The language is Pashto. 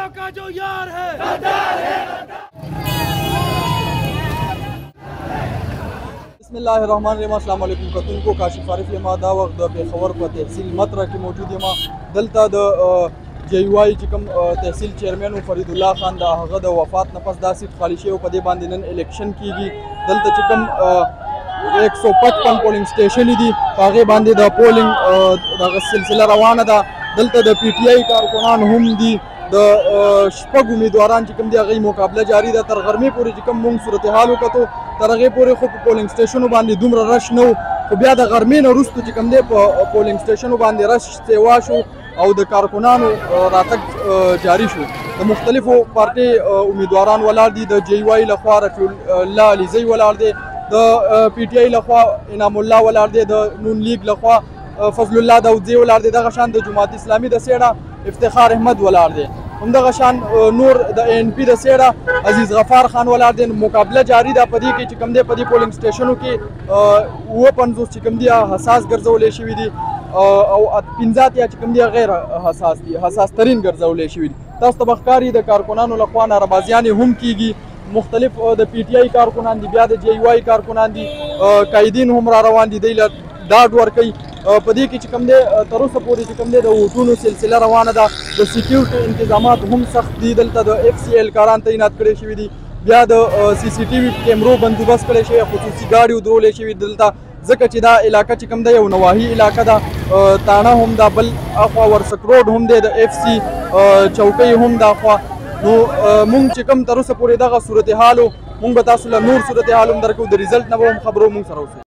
इंसाफ का जो यार है गद्दार है। बिस्मिल्लाहिर्रहमानिर्रहीम। अस्सलाम वालेकुम कतुन को काशिफ आरिफ यमा दा वक्त द पेशवर पर तहसील मत्रा की मौजूद यमा दलता द JUI چې کوم تحصیل چیرمن فرید الله خان د هغه د وفات نه پس دا سیټ خالی شوی په دې باندې نن الیکشن کیږي دلته چې کوم 155 پولینګ سټیشن دي په هغې باندې د پولینګ دغه سلسله روانه ده دلته د PTI کارکنان هم دي د شپږ امیدواران چې کوم دي هغې مقابله جاري ده تر غرمې پورې چې کوم موږ صورتحال وکتو تر هغې پورې خو په پولینګ سټیشنو باندې دومره رش نه و خو بیا د غرمې نه وروسته چې کوم دی په پولینګ سټیشنو باندې رش سیوا شو او د کارکنانو راتګ جاری شو د مختلفو پارټۍ امیدواران ولاړ دي د JUI لخوا رفیع الله علیزی ولاړ دی د PTI لخوا انعام الله ولاړ دی د نون لیگ لخوا فضل الله داودزی ولاړ دی دغه شان د جماعت اسلامي د سیړه افتخار احمد ولاړ دی همدغه شان نور د ANP د سیړه عزیز غفار خان ولاړ دی مقابله جاری ده په دې کې چې کوم دی په دې پولینګ سټیشنو کې 50 چې کوم دی حساس ګرځولې شوي دي او 15 چې کوم دی غیر حساس دي حساس ترین ګرځولې شوي دي تاسو ته بخکاری د کارکنانو لخوا ناربازیانې هم کیږي مختلف د PTI کارکنان دي بیا د JUI کارکنان دي قایدین هم را روان دي دی له ډاډ ورکوي په دې کې چې کوم دی تر اوسه پورې چې کوم دی د ووټونو سلسله روانه ده د سکیورټي انتظامات هم سخت دي دلته د FCL کاران تعینات کړي شوي دي بیا د CCTV کیمرو بندوبست کړی شوی خصوصي ګاډي ودرولې شوي دلته ځکه چې دا علاقه چې کوم دی یو نواحي علاقه ده تاڼه هم ده بل اخوا ورسک روډ هم دی د FC چوکۍ هم ده اخوا نو مونږ چې کوم تر اوسه پورې دغه صورتحال مونږ به تاسو له نور صورتحال هم درکو د ریزلټ نه به هم خبرو مونږ سره اوسئ